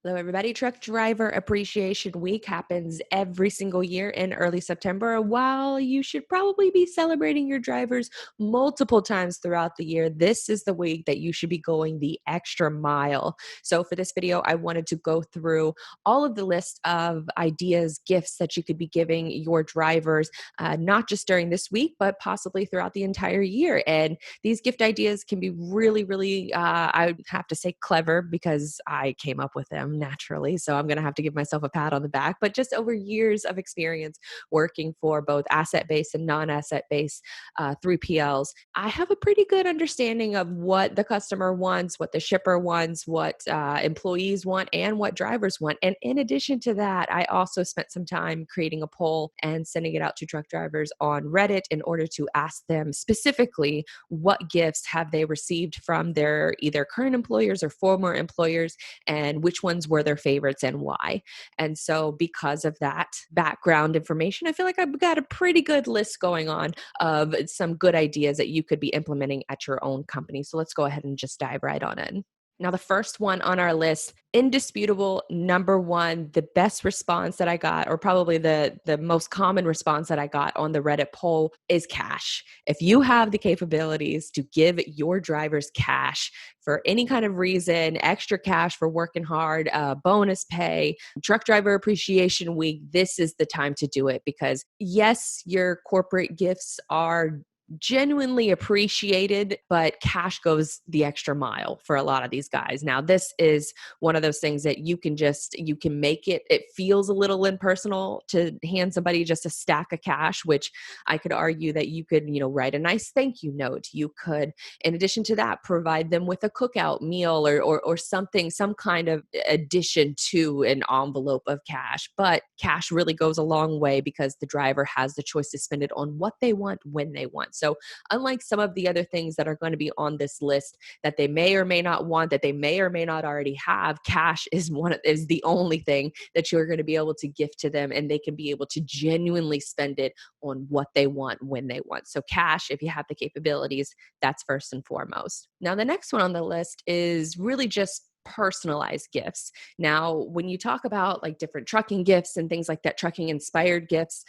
Hello, everybody. Truck Driver Appreciation Week happens every single year in early September. While you should probably be celebrating your drivers multiple times throughout the year, this is the week that you should be going the extra mile. So, for this video, I wanted to go through all of the list of ideas, gifts that you could be giving your drivers, not just during this week, but possibly throughout the entire year. And these gift ideas can be really, I would have to say clever because I came up with them naturally. So I'm going to have to give myself a pat on the back. But just over years of experience working for both asset based and non asset based 3PLs, I have a pretty good understanding of what the customer wants, what the shipper wants, what employees want, and what drivers want. And in addition to that, I also spent some time creating a poll and sending it out to truck drivers on Reddit in order to ask them specifically what gifts have they received from their either current employers or former employers, and which ones were their favorites and why. And so because of that background information, I feel like I've got a pretty good list going on of some good ideas that you could be implementing at your own company. So let's go ahead and just dive right on in. Now, the first one on our list, indisputable number one, the best response that I got, or probably the most common response that I got on the Reddit poll, is cash. If you have the capabilities to give your drivers cash for any kind of reason, extra cash for working hard, bonus pay, truck driver appreciation week, this is the time to do it because yes, your corporate gifts are genuinely appreciated, but cash goes the extra mile for a lot of these guys. Now, this is one of those things that you can make it feels a little impersonal to hand somebody just a stack of cash, which I could argue that you could, write a nice thank you note. You could, in addition to that, provide them with a cookout meal or something, some kind of addition to an envelope of cash. But cash really goes a long way because the driver has the choice to spend it on what they want when they want. So unlike some of the other things that are going to be on this list that they may or may not want, that they may or may not already have, cash is the only thing that you're going to be able to gift to them, and they can be able to genuinely spend it on what they want when they want. So cash, if you have the capabilities, that's first and foremost. Now, the next one on the list is really just personalized gifts. Now, when you talk about like different trucking gifts and things like that, trucking inspired gifts,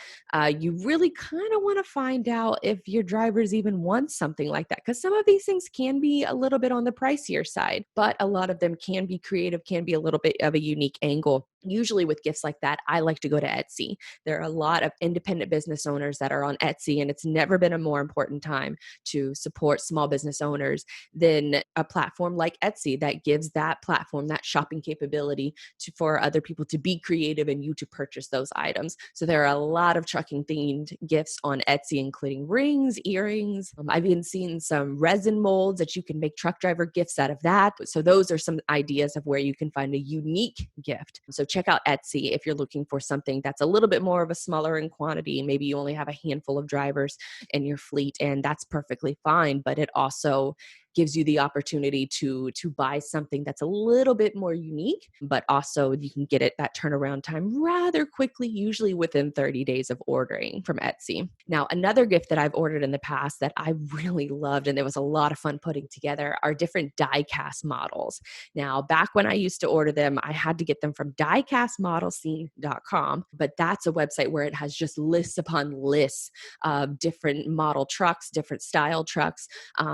you really kind of want to find out if your drivers even want something like that. Because some of these things can be a little bit on the pricier side, but a lot of them can be creative, can be a little bit of a unique angle. Usually with gifts like that, I like to go to Etsy. There are a lot of independent business owners that are on Etsy, and it's never been a more important time to support small business owners than a platform like Etsy that gives that platform, that shopping capability for other people to be creative and you to purchase those items. So there are a lot of trucking themed gifts on Etsy, including rings, earrings. I've even seen some resin molds that you can make truck driver gifts out of that. So those are some ideas of where you can find a unique gift. So check out Etsy if you're looking for something that's a little bit more of a smaller in quantity. Maybe you only have a handful of drivers in your fleet, and that's perfectly fine, but it also gives you the opportunity to buy something that's a little bit more unique, but also you can get it that turnaround time rather quickly, usually within 30 days of ordering from Etsy. Now, another gift that I've ordered in the past that I really loved, and there was a lot of fun putting together, are different die cast models. Now, back when I used to order them, I had to get them from diecastmodelscene.com, but that's a website where it has just lists upon lists of different model trucks, different style trucks.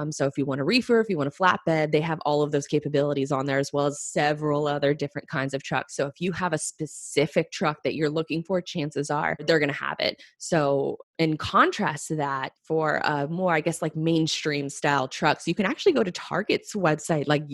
So if you want to if you want a flatbed, they have all of those capabilities on there, as well as several other different kinds of trucks. So if you have a specific truck that you're looking for, chances are they're going to have it. So in contrast to that, for more, I guess, like mainstream style trucks, you can actually go to Target's website, like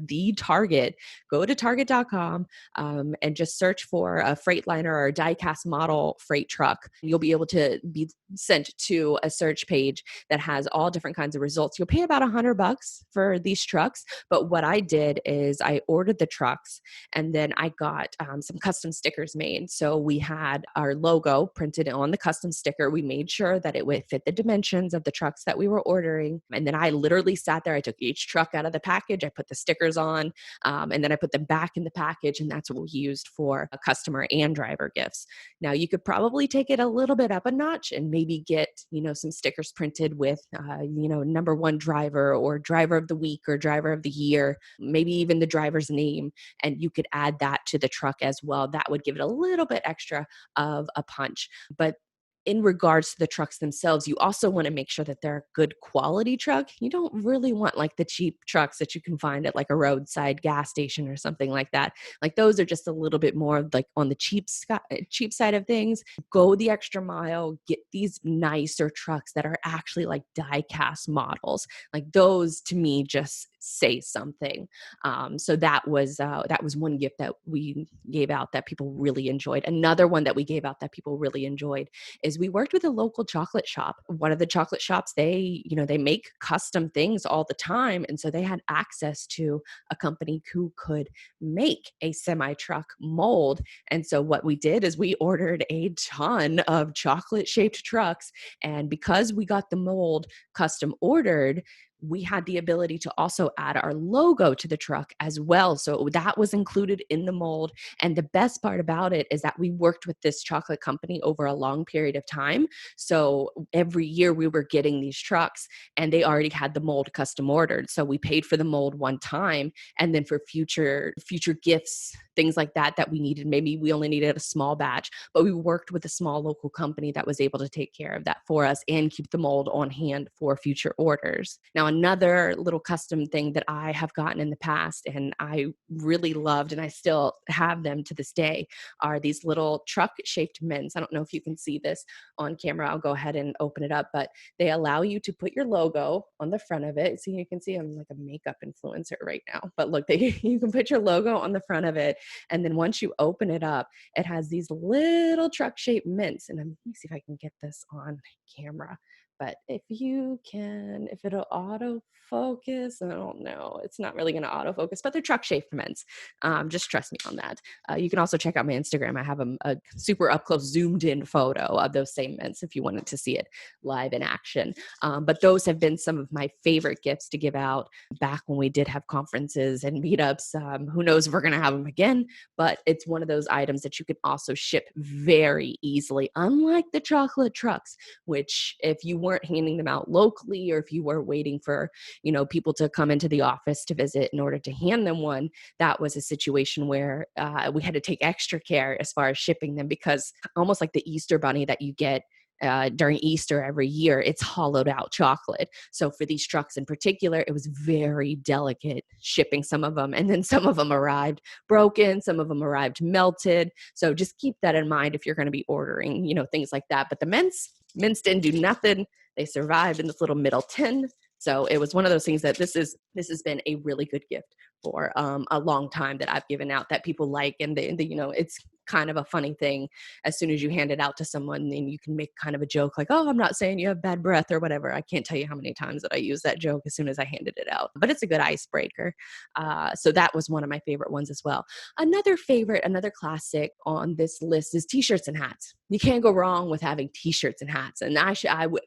the Target. Go to target.com and just search for a Freightliner or a die-cast model freight truck. You'll be able to be sent to a search page that has all different kinds of results. You'll pay about $100 for these trucks. But what I did is I ordered the trucks, and then I got some custom stickers made. So we had our logo printed on the custom sticker. We made sure that it would fit the dimensions of the trucks that we were ordering. And then I literally sat there. I took each truck out of the package. I put the stickers on, and then I put them back in the package. And that's what we used for customer and driver gifts. Now, you could probably take it a little bit up a notch and maybe get, some stickers printed with, number one driver or driver of the week or driver of the year, maybe even the driver's name, and you could add that to the truck as well. That would give it a little bit extra of a punch. But in regards to the trucks themselves, you also want to make sure that they're a good quality truck. You don't really want like the cheap trucks that you can find at like a roadside gas station or something like that. Like those are just a little bit more like on the cheap side of things. Go the extra mile, get these nicer trucks that are actually like die cast models. Like those to me just say something. So that was one gift that we gave out that people really enjoyed. Another one that we gave out that people really enjoyed is we worked with a local chocolate shop. One of the chocolate shops, they make custom things all the time. And so they had access to a company who could make a semi truck mold. And so what we did is we ordered a ton of chocolate shaped trucks. And because we got the mold custom ordered, we had the ability to also add our logo to the truck as well. So that was included in the mold. And the best part about it is that we worked with this chocolate company over a long period of time. So every year we were getting these trucks and they already had the mold custom ordered. So we paid for the mold one time, and then for future gifts, things like that we needed, maybe we only needed a small batch, but we worked with a small local company that was able to take care of that for us and keep the mold on hand for future orders. Now, another little custom thing that I have gotten in the past and I really loved, and I still have them to this day, are these little truck shaped mints. I don't know if you can see this on camera. I'll go ahead and open it up, but they allow you to put your logo on the front of it. So you can see I'm like a makeup influencer right now, but look, you can put your logo on the front of it. And then once you open it up, it has these little truck shaped mints. And let me see if I can get this on camera. But if it'll autofocus, I don't know. It's not really going to autofocus, but they're truck shaped mints. Just trust me on that. You can also check out my Instagram. I have a super up close zoomed in photo of those same mints if you wanted to see it live in action. But those have been some of my favorite gifts to give out back when we did have conferences and meetups. Who knows if we're going to have them again, but it's one of those items that you can also ship very easily, unlike the chocolate trucks, which if you weren't handing them out locally or if you were waiting for, people to come into the office to visit in order to hand them one, that was a situation where we had to take extra care as far as shipping them, because almost like the Easter bunny that you get during Easter every year, it's hollowed out chocolate. So for these trucks in particular, it was very delicate shipping some of them. And then some of them arrived broken, some of them arrived melted. So just keep that in mind if you're going to be ordering, things like that. But the mints didn't do nothing. They survived in this little middle tin. So it was one of those things that this has been a really good gift for a long time that I've given out that people like. And it's kind of a funny thing. As soon as you hand it out to someone, then you can make kind of a joke like, oh, I'm not saying you have bad breath or whatever. I can't tell you how many times that I use that joke as soon as I handed it out, but it's a good icebreaker. So that was one of my favorite ones as well. Another classic on this list is T-shirts and hats. You can't go wrong with having T-shirts and hats. And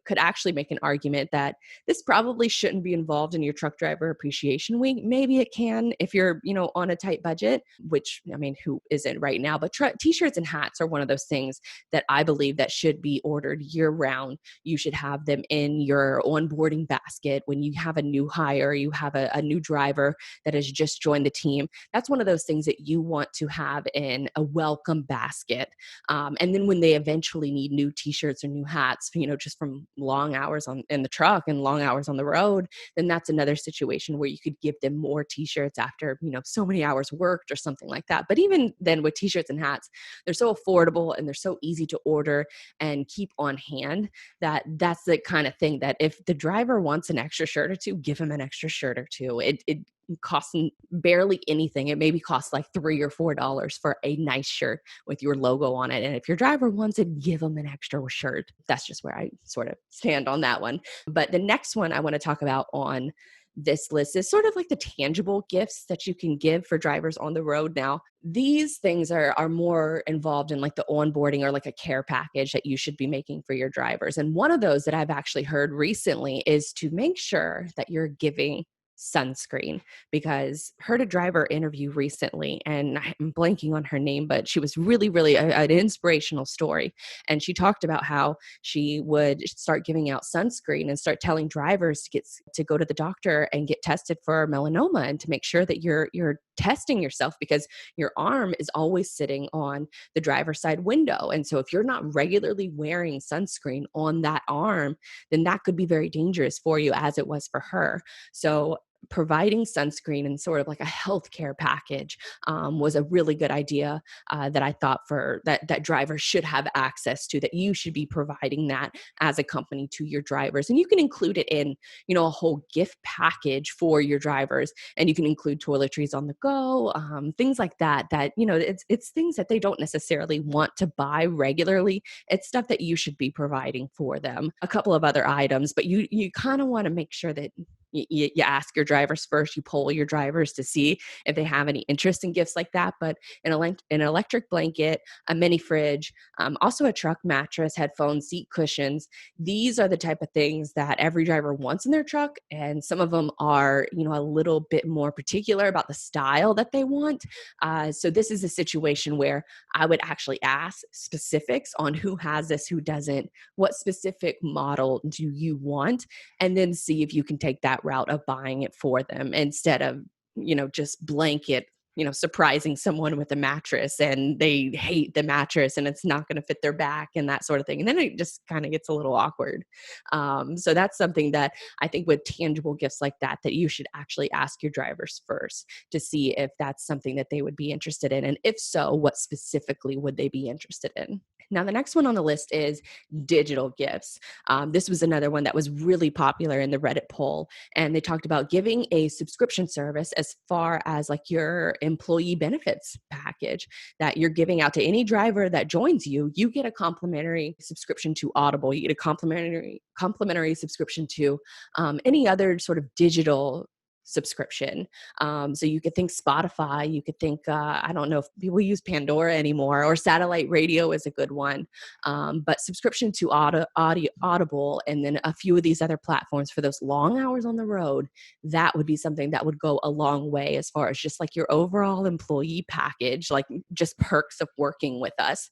could actually make an argument that this probably shouldn't be involved in your truck driver appreciation week. Maybe it can if you're, on a tight budget, which, I mean, who isn't right now, but T-shirts and hats are one of those things that I believe that should be ordered year round. You should have them in your onboarding basket when you have a new hire, you have a new driver that has just joined the team. That's one of those things that you want to have in a welcome basket. And then when they eventually need new T-shirts or new hats, just from long hours in the truck and long hours on the road, then that's another situation where you could give them more T-shirts after, so many hours worked or something like that. But even then with T-shirts and hats, they're so affordable and they're so easy to order and keep on hand that's the kind of thing that if the driver wants an extra shirt or two, give him an extra shirt or two. It costs barely anything. It maybe costs like $3 or $4 for a nice shirt with your logo on it. And if your driver wants it, give them an extra shirt. That's just where I sort of stand on that one. But the next one I want to talk about on this list is sort of like the tangible gifts that you can give for drivers on the road. Now, these things are more involved in like the onboarding or like a care package that you should be making for your drivers. And one of those that I've actually heard recently is to make sure that you're giving sunscreen, because heard a driver interview recently, and I'm blanking on her name, but she was really an inspirational story. And she talked about how she would start giving out sunscreen and start telling drivers to go to the doctor and get tested for melanoma, and to make sure that you're testing yourself, because your arm is always sitting on the driver's side window. And so if you're not regularly wearing sunscreen on that arm, then that could be very dangerous for you, as it was for her. So providing sunscreen and sort of like a healthcare package was a really good idea, that I thought for that drivers should have access to, that you should be providing that as a company to your drivers. And you can include it in, a whole gift package for your drivers. And you can include toiletries on the go, things like that, it's things that they don't necessarily want to buy regularly. It's stuff that you should be providing for them. A couple of other items, but you kind of want to make sure that you ask your drivers first, you poll your drivers to see if they have any interest in gifts like that. But an electric blanket, a mini fridge, also a truck mattress, headphones, seat cushions. These are the type of things that every driver wants in their truck. And some of them are, a little bit more particular about the style that they want. So this is a situation where I would actually ask specifics on who has this, who doesn't, what specific model do you want, and then see if you can take that route of buying it for them, instead of, just blanket, surprising someone with a mattress and they hate the mattress and it's not going to fit their back and that sort of thing. And then it just kind of gets a little awkward. So that's something that I think with tangible gifts like that you should actually ask your drivers first to see if that's something that they would be interested in. And if so, what specifically would they be interested in? Now, the next one on the list is digital gifts. This was another one that was really popular in the Reddit poll. And they talked about giving a subscription service as far as like your employee benefits package that you're giving out to any driver that joins you. You get a complimentary subscription to Audible. You get a complimentary subscription to any other sort of digital subscription. So you could think Spotify, you could think, I don't know if people use Pandora anymore, or satellite radio is a good one. But subscription to Audible, and then a few of these other platforms for those long hours on the road, that would be something that would go a long way as far as just like your overall employee package, like just perks of working with us.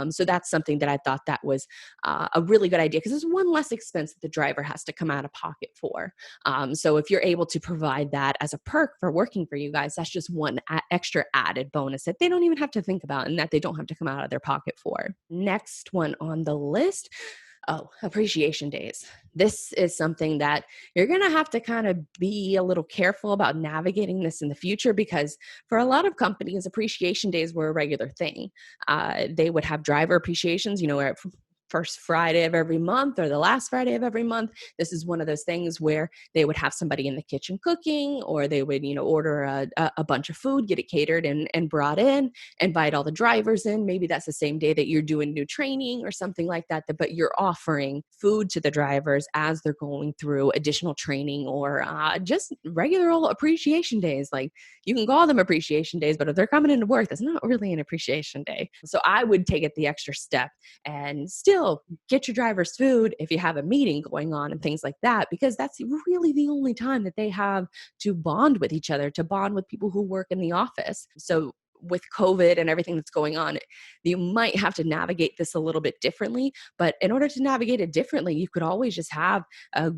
So that's something that I thought that was a really good idea, because there's one less expense that the driver has to come out of pocket for. So if you're able to provide that as a perk for working for you guys, that's just one extra added bonus that they don't even have to think about and that they don't have to come out of their pocket for. Next one on the list. Oh, appreciation days. This is something that you're going to have to kind of be a little careful about navigating this in the future, because for a lot of companies, appreciation days were a regular thing. They would have driver appreciations, where first Friday of every month or the last Friday of every month. This is one of those things where they would have somebody in the kitchen cooking, or they would, order a bunch of food, get it catered and brought in, invite all the drivers in. Maybe that's the same day that you're doing new training or something like that, but you're offering food to the drivers as they're going through additional training, or just regular old appreciation days. Like, you can call them appreciation days, but if they're coming into work, that's not really an appreciation day. So I would take it the extra step and still get your drivers food if you have a meeting going on and things like that, because that's really the only time that they have to bond with each other, to bond with people who work in the office. So with COVID and everything that's going on, you might have to navigate this a little bit differently. But in order to navigate it differently, you could always just have a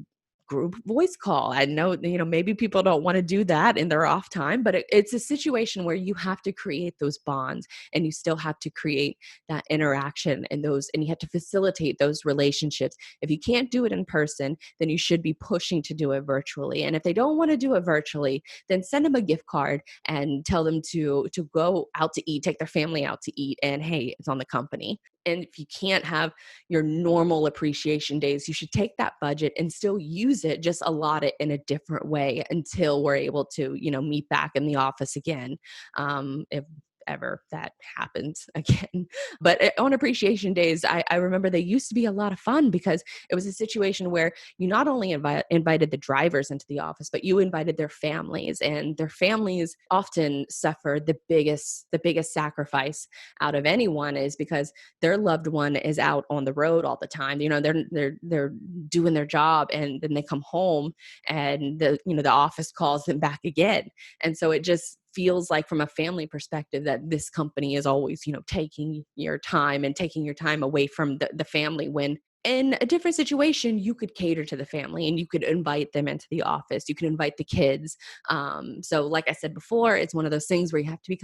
group voice call. I know, maybe people don't want to do that in their off time, but it's a situation where you have to create those bonds, and you still have to create that interaction and you have to facilitate those relationships. If you can't do it in person, then you should be pushing to do it virtually. And if they don't want to do it virtually, then send them a gift card and tell them to go out to eat, take their family out to eat, and hey, it's on the company. And if you can't have your normal appreciation days, you should take that budget and still use it, just allot it in a different way until we're able to, meet back in the office again. If ever that happens again. But on appreciation days, I remember they used to be a lot of fun because it was a situation where you not only invited the drivers into the office, but you invited their families, and their families often suffer the biggest sacrifice out of anyone is because their loved one is out on the road all the time. They're doing their job, and then they come home, and the office calls them back again. And so it just feels like, from a family perspective, that this company is always, taking your time and taking your time away from the family, when in a different situation, you could cater to the family and you could invite them into the office. You can invite the kids. So like I said before, it's one of those things where you have to be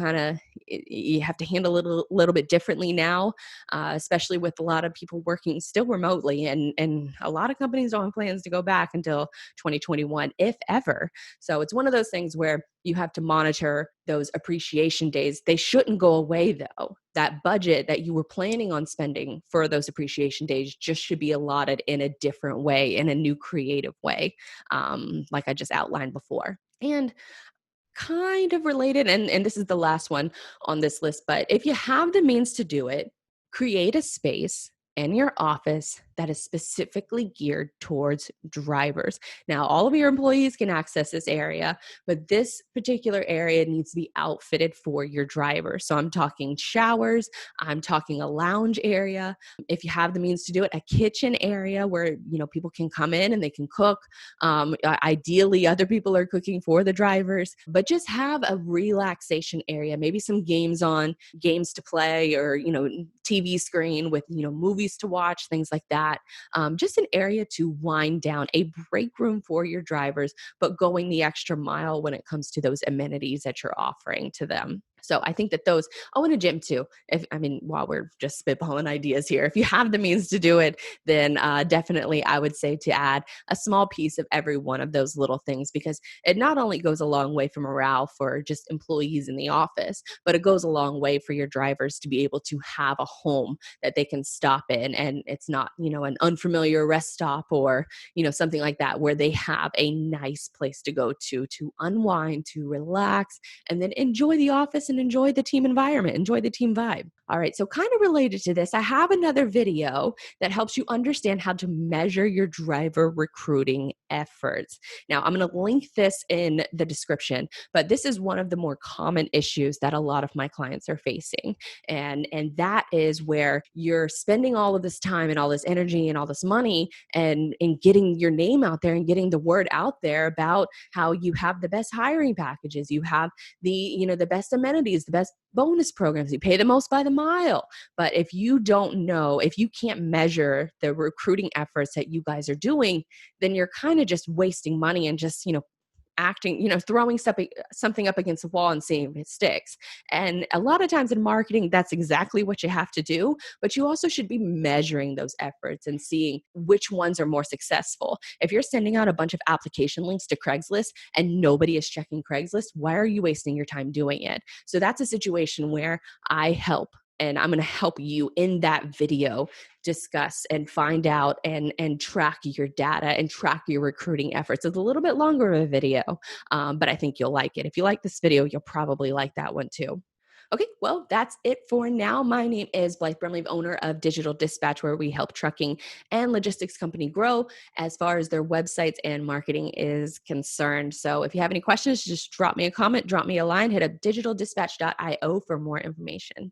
you have to handle it a little bit differently now, especially with a lot of people working still remotely. And a lot of companies don't have plans to go back until 2021, if ever. So it's one of those things where you have to monitor those appreciation days. They shouldn't go away, though. That budget that you were planning on spending for those appreciation days just should be allotted in a different way, in a new creative way, like I just outlined before. And kind of related, and this is the last one on this list, but if you have the means to do it, create a space in your office that is specifically geared towards drivers. Now, all of your employees can access this area, but this particular area needs to be outfitted for your drivers. So I'm talking showers, I'm talking a lounge area. If you have the means to do it, a kitchen area where people can come in and they can cook. Ideally, other people are cooking for the drivers, but just have a relaxation area, maybe some games on, games to play, or TV screen with movies to watch, things like that. Just an area to wind down, a break room for your drivers, but going the extra mile when it comes to those amenities that you're offering to them. So I think that those, oh, and a gym too. While we're just spitballing ideas here, if you have the means to do it, then definitely I would say to add a small piece of every one of those little things, because it not only goes a long way for morale for just employees in the office, but it goes a long way for your drivers to be able to have a home that they can stop in, and it's not, an unfamiliar rest stop, or, something like that, where they have a nice place to go to unwind, to relax, and then enjoy the office and enjoy the team environment, enjoy the team vibe. All right, so kind of related to this, I have another video that helps you understand how to measure your driver recruiting efforts. Now, I'm going to link this in the description, but this is one of the more common issues that a lot of my clients are facing. And that is where you're spending all of this time and all this energy and all this money and getting your name out there and getting the word out there about how you have the best hiring packages, you have the best amenities, the best bonus programs, you pay the most by the mile. But if you don't know, if you can't measure the recruiting efforts that you guys are doing, then you're kind of just wasting money and just, acting, throwing something up against the wall and seeing if it sticks. And a lot of times in marketing, that's exactly what you have to do. But you also should be measuring those efforts and seeing which ones are more successful. If you're sending out a bunch of application links to Craigslist and nobody is checking Craigslist, why are you wasting your time doing it? So that's a situation where I help. And I'm going to help you in that video discuss and find out and track your data and track your recruiting efforts. It's a little bit longer of a video, but I think you'll like it. If you like this video, you'll probably like that one too. Okay, well, that's it for now. My name is Blythe Brumleve, owner of Digital Dispatch, where we help trucking and logistics company grow as far as their websites and marketing is concerned. So if you have any questions, just drop me a comment, drop me a line, hit up digitaldispatch.io for more information.